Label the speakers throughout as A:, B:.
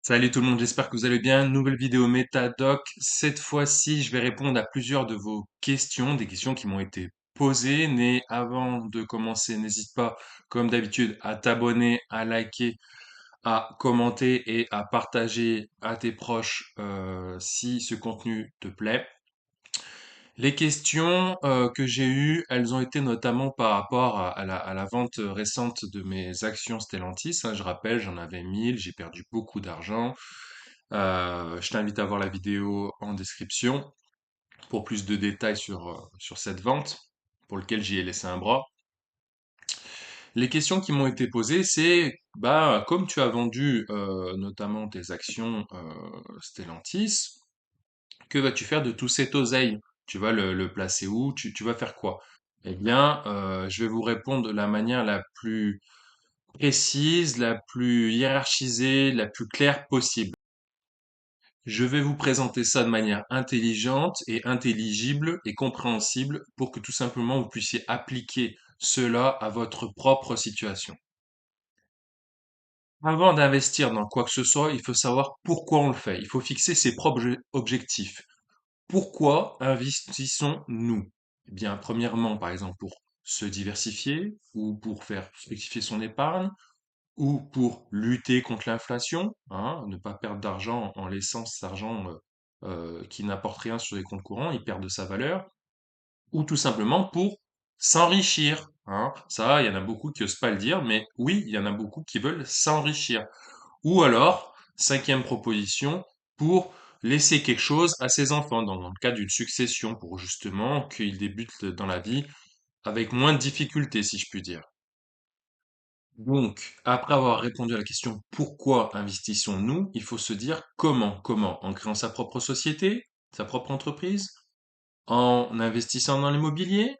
A: Salut tout le monde, j'espère que vous allez bien. Nouvelle vidéo Metadoc. Cette fois-ci, je vais répondre à plusieurs de vos questions, des questions qui m'ont été posées. Mais avant de commencer, n'hésite pas, comme d'habitude, à t'abonner, à liker, à commenter et à partager à tes proches si ce contenu te plaît. Les questions que j'ai eues, elles ont été notamment par rapport à la vente récente de mes actions Stellantis, hein. Je rappelle, j'en avais 1000, j'ai perdu beaucoup d'argent. Je t'invite à voir la vidéo en description pour plus de détails sur cette vente, pour lequel j'y ai laissé un bras. Les questions qui m'ont été posées, c'est, bah, comme tu as vendu notamment tes actions Stellantis, que vas-tu faire de tout cet oseille? Tu vas le placer où? Tu vas faire quoi? Eh bien, je vais vous répondre de la manière la plus précise, la plus hiérarchisée, la plus claire possible. Je vais vous présenter ça de manière intelligente et intelligible et compréhensible pour que tout simplement vous puissiez appliquer cela à votre propre situation. Avant d'investir dans quoi que ce soit, il faut savoir pourquoi on le fait. Il faut fixer ses propres objectifs. Pourquoi investissons-nous? Eh bien, premièrement, par exemple, pour se diversifier ou pour faire fructifier son épargne ou pour lutter contre l'inflation, hein, ne pas perdre d'argent en laissant cet argent qui n'apporte rien sur les comptes courants, il perd de sa valeur, ou tout simplement pour s'enrichir, hein. Ça, il y en a beaucoup qui osent pas le dire, mais oui, il y en a beaucoup qui veulent s'enrichir. Ou alors, cinquième proposition, pour laisser quelque chose à ses enfants, dans le cas d'une succession, pour justement qu'ils débutent dans la vie avec moins de difficultés, si je puis dire. Donc, après avoir répondu à la question pourquoi investissons-nous, il faut se dire comment. Comment? En créant sa propre société, sa propre entreprise, en investissant dans l'immobilier,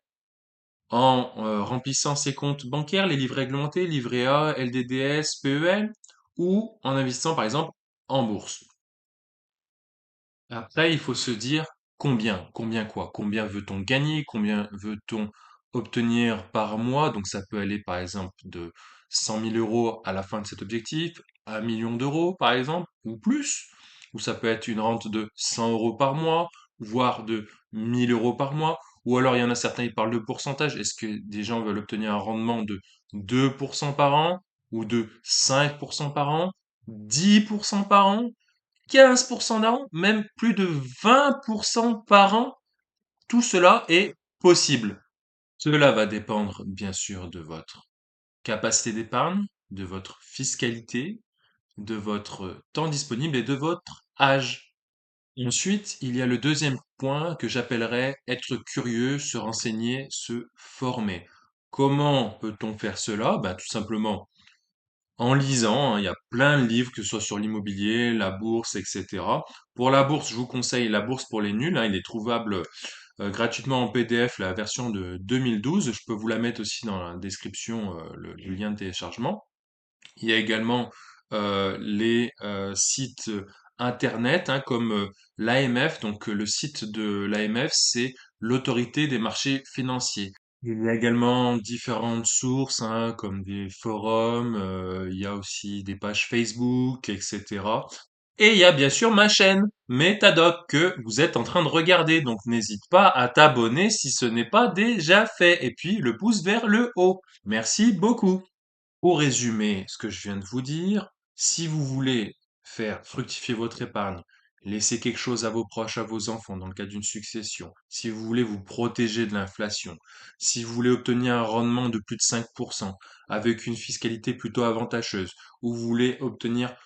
A: en remplissant ses comptes bancaires, les livrets réglementés, livret A, LDDS, PEL, ou en investissant par exemple en bourse. Après, il faut se dire combien, combien quoi, combien veut-on gagner, combien veut-on obtenir par mois. Donc ça peut aller par exemple de 100 000 euros à la fin de cet objectif, à 1 million d'euros par exemple, ou plus. Ou ça peut être une rente de 100 euros par mois, voire de 1 000 euros par mois. Ou alors il y en a certains, ils parlent de pourcentage. Est-ce que des gens veulent obtenir un rendement de 2% par an, ou de 5% par an, 10% par an? 15% par an, même plus de 20% par an, tout cela est possible. Cela va dépendre bien sûr de votre capacité d'épargne, de votre fiscalité, de votre temps disponible et de votre âge. Ensuite, il y a le deuxième point que j'appellerais être curieux, se renseigner, se former. Comment peut-on faire cela? Ben, tout simplement en lisant, hein. Il y a plein de livres, que ce soit sur l'immobilier, la bourse, etc. Pour la bourse, je vous conseille La bourse pour les nuls, hein. Il est trouvable gratuitement en PDF, la version de 2012. Je peux vous la mettre aussi dans la description, le lien de téléchargement. Il y a également les sites internet, hein, comme l'AMF. Donc le site de l'AMF, c'est l'autorité des marchés financiers. Il y a également différentes sources, hein, comme des forums, il y a aussi des pages Facebook, etc. Et il y a bien sûr ma chaîne, Metadoc, que vous êtes en train de regarder. Donc n'hésite pas à t'abonner si ce n'est pas déjà fait. Et puis le pouce vers le haut. Merci beaucoup. Pour résumer ce que je viens de vous dire, si vous voulez faire fructifier votre épargne, laisser quelque chose à vos proches, à vos enfants dans le cas d'une succession, si vous voulez vous protéger de l'inflation, si vous voulez obtenir un rendement de plus de 5% avec une fiscalité plutôt avantageuse, ou vous voulez obtenir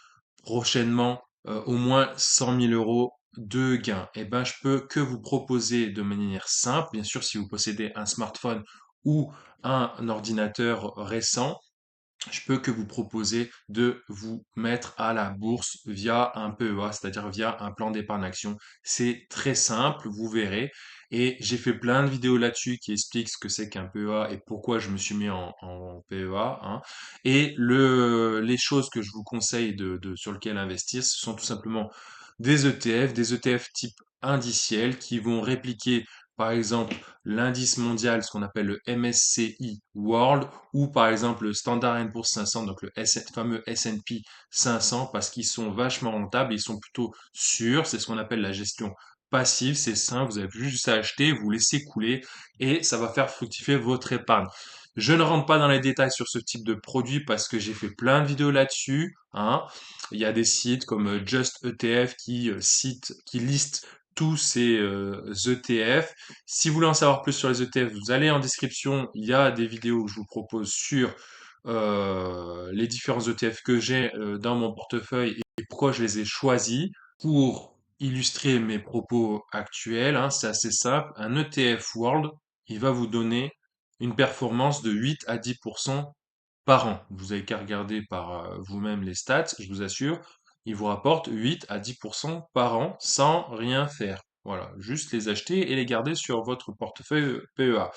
A: prochainement au moins 100 000 euros de gains, eh ben, je peux que vous proposer de manière simple, bien sûr si vous possédez un smartphone ou un ordinateur récent, je peux que vous proposer de vous mettre à la bourse via un PEA, c'est-à-dire via un plan d'épargne action. C'est très simple, vous verrez. Et j'ai fait plein de vidéos là-dessus qui expliquent ce que c'est qu'un PEA et pourquoi je me suis mis en PEA, hein. Et les choses que je vous conseille sur lesquelles investir, ce sont tout simplement des ETF type indiciel qui vont répliquer par exemple l'indice mondial, ce qu'on appelle le MSCI World, ou par exemple le Standard Poor's 500, donc le fameux S&P 500, parce qu'ils sont vachement rentables, ils sont plutôt sûrs, c'est ce qu'on appelle la gestion passive, c'est simple, vous avez juste à acheter, vous laissez couler, et ça va faire fructifier votre épargne. Je ne rentre pas dans les détails sur ce type de produit parce que j'ai fait plein de vidéos là-dessus, hein. Il y a des sites comme Just ETF qui listent tous ces ETF. Si vous voulez en savoir plus sur les ETF, vous allez en description, il y a des vidéos que je vous propose sur les différents ETF que j'ai dans mon portefeuille et pourquoi je les ai choisis. Pour illustrer mes propos actuels, hein, c'est assez simple. Un ETF World, il va vous donner une performance de 8 à 10% par an. Vous avez qu'à regarder par vous-même les stats, je vous assure, il vous rapporte 8 à 10% par an sans rien faire. Voilà, juste les acheter et les garder sur votre portefeuille PEA.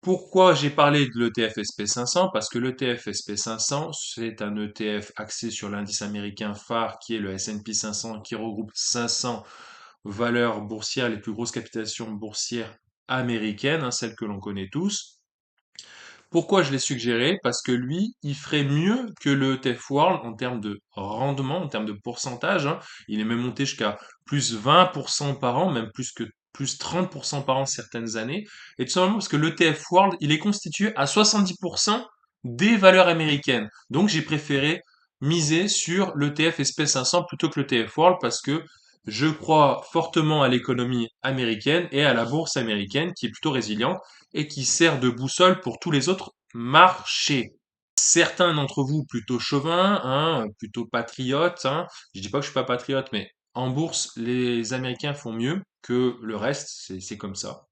A: Pourquoi j'ai parlé de l'ETF SP500? Parce que l'ETF SP500, c'est un ETF axé sur l'indice américain phare qui est le S&P 500 qui regroupe 500 valeurs boursières, les plus grosses capitalisations boursières américaines, hein, celles que l'on connaît tous. Pourquoi je l'ai suggéré? Parce que lui, il ferait mieux que le ETF World en termes de rendement, en termes de pourcentage, hein. Il est même monté jusqu'à plus 20% par an, même plus 30% par an certaines années. Et tout simplement parce que l'ETF World, il est constitué à 70% des valeurs américaines. Donc j'ai préféré miser sur l'ETF SP500 plutôt que l'ETF World parce que je crois fortement à l'économie américaine et à la bourse américaine qui est plutôt résiliente et qui sert de boussole pour tous les autres marchés. Certains d'entre vous plutôt chauvins, hein, plutôt patriotes, hein, je dis pas que je suis pas patriote, mais en bourse, les Américains font mieux que le reste, c'est comme ça.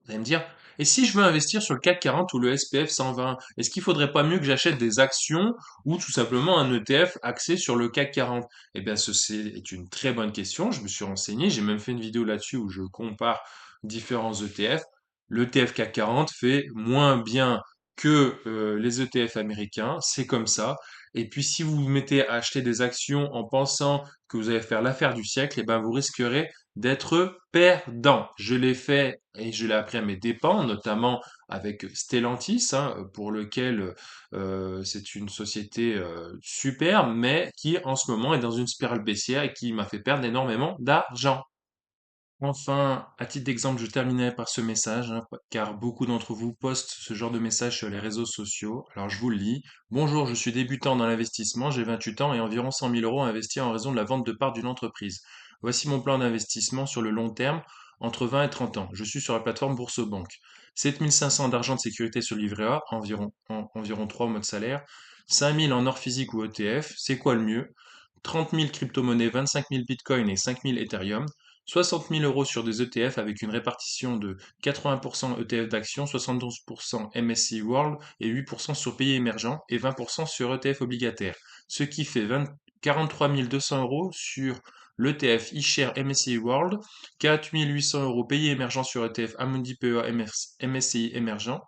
A: Vous allez me dire, et si je veux investir sur le CAC 40 ou le SPF 120, est-ce qu'il faudrait pas mieux que j'achète des actions ou tout simplement un ETF axé sur le CAC 40? Eh bien, c'est une très bonne question. Je me suis renseigné, j'ai même fait une vidéo là-dessus où je compare différents ETF. L'ETF CAC 40 fait moins bien que les ETF américains, c'est comme ça. Et puis, si vous vous mettez à acheter des actions en pensant que vous allez faire l'affaire du siècle, eh ben, vous risquerez d'être perdant. Je l'ai fait et je l'ai appris à mes dépens, notamment avec Stellantis, hein, pour lequel c'est une société super, mais qui en ce moment est dans une spirale baissière et qui m'a fait perdre énormément d'argent. Enfin, à titre d'exemple, je terminerai par ce message, hein, car beaucoup d'entre vous postent ce genre de message sur les réseaux sociaux. Alors je vous le lis. Bonjour, je suis débutant dans l'investissement, j'ai 28 ans et environ 100 000 euros à investir en raison de la vente de parts d'une entreprise. Voici mon plan d'investissement sur le long terme, entre 20 et 30 ans. Je suis sur la plateforme Bourse-Banque. 7 500 d'argent de sécurité sur le livret A, environ 3 mois de salaire. 5 000 en or physique ou ETF, c'est quoi le mieux? 30 000 crypto-monnaies, 25 000 bitcoins et 5 000 Ethereum. 60 000 euros sur des ETF avec une répartition de 80% ETF d'actions, 72% MSCI World et 8% sur pays émergents et 20% sur ETF obligataire. Ce qui fait 43 200 euros sur l'ETF iShare MSCI World, 4 800 euros pays émergents sur ETF Amundi PEA MSCI émergent,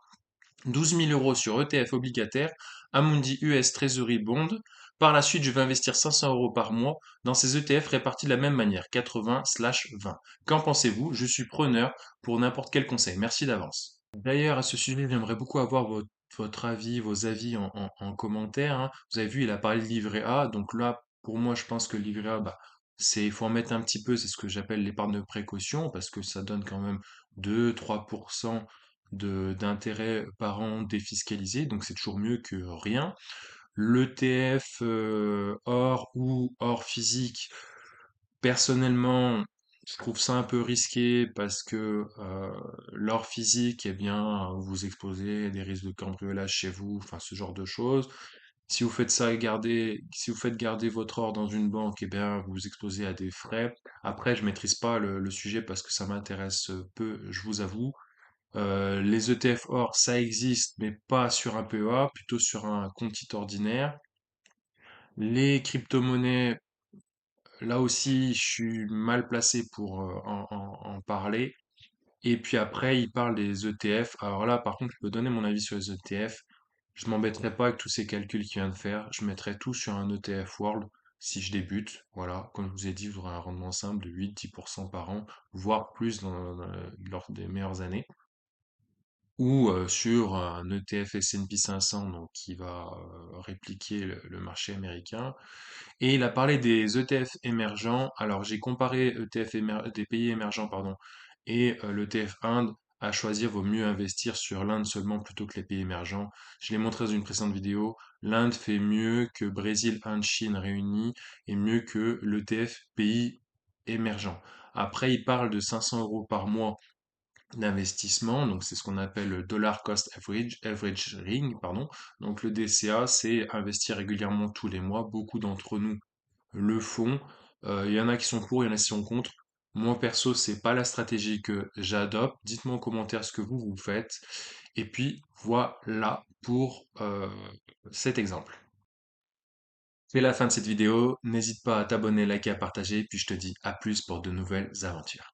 A: 12 000 euros sur ETF obligataire, Amundi US Treasury Bond. Par la suite, je vais investir 500 euros par mois dans ces ETF répartis de la même manière, 80/20. Qu'en pensez-vous? Je suis preneur pour n'importe quel conseil. Merci d'avance. D'ailleurs, à ce sujet, j'aimerais beaucoup avoir votre avis, vos avis en commentaire, hein. Vous avez vu, il a parlé de livret A. Donc là, pour moi, je pense que le livret A, bah, il faut en mettre un petit peu, c'est ce que j'appelle l'épargne de précaution, parce que ça donne quand même 2-3% d'intérêt par an défiscalisé, donc c'est toujours mieux que rien. L'ETF or ou or physique, personnellement, je trouve ça un peu risqué parce que l'or physique, eh bien, vous exposez à des risques de cambriolage chez vous, enfin ce genre de choses. Si vous faites ça, si vous faites garder votre or dans une banque, eh bien, vous vous exposez à des frais. Après, je maîtrise pas le sujet parce que ça m'intéresse peu, je vous avoue. Les ETF or, ça existe, mais pas sur un PEA, plutôt sur un compte titre ordinaire. Les crypto-monnaies, là aussi, je suis mal placé pour en parler. Et puis après, il parle des ETF. Alors là, par contre, je peux donner mon avis sur les ETF. Je m'embêterai pas avec tous ces calculs qu'il vient de faire. Je mettrai tout sur un ETF World. si je débute. Voilà, comme je vous ai dit, vous aurez un rendement simple de 8-10% par an, voire plus lors des meilleures années. Ou sur un ETF S&P 500, donc qui va répliquer le marché américain. Et il a parlé des ETF émergents. Alors j'ai comparé des pays émergents, pardon, et l'ETF Inde. À choisir, vaut mieux investir sur l'Inde seulement plutôt que les pays émergents. Je l'ai montré dans une précédente vidéo. L'Inde fait mieux que Brésil, Inde, Chine réunis et mieux que l'ETF pays émergents. Après, il parle de 500 euros par mois d'investissement, donc c'est ce qu'on appelle le dollar cost averaging, pardon. Donc le DCA, c'est investir régulièrement tous les mois. Beaucoup d'entre nous le font. Il y en a qui sont pour, il y en a qui sont contre. Moi perso, c'est pas la stratégie que j'adopte. Dites-moi en commentaire ce que vous faites. Et puis voilà pour cet exemple. C'est la fin de cette vidéo. N'hésite pas à t'abonner, liker, à partager. Puis je te dis à plus pour de nouvelles aventures.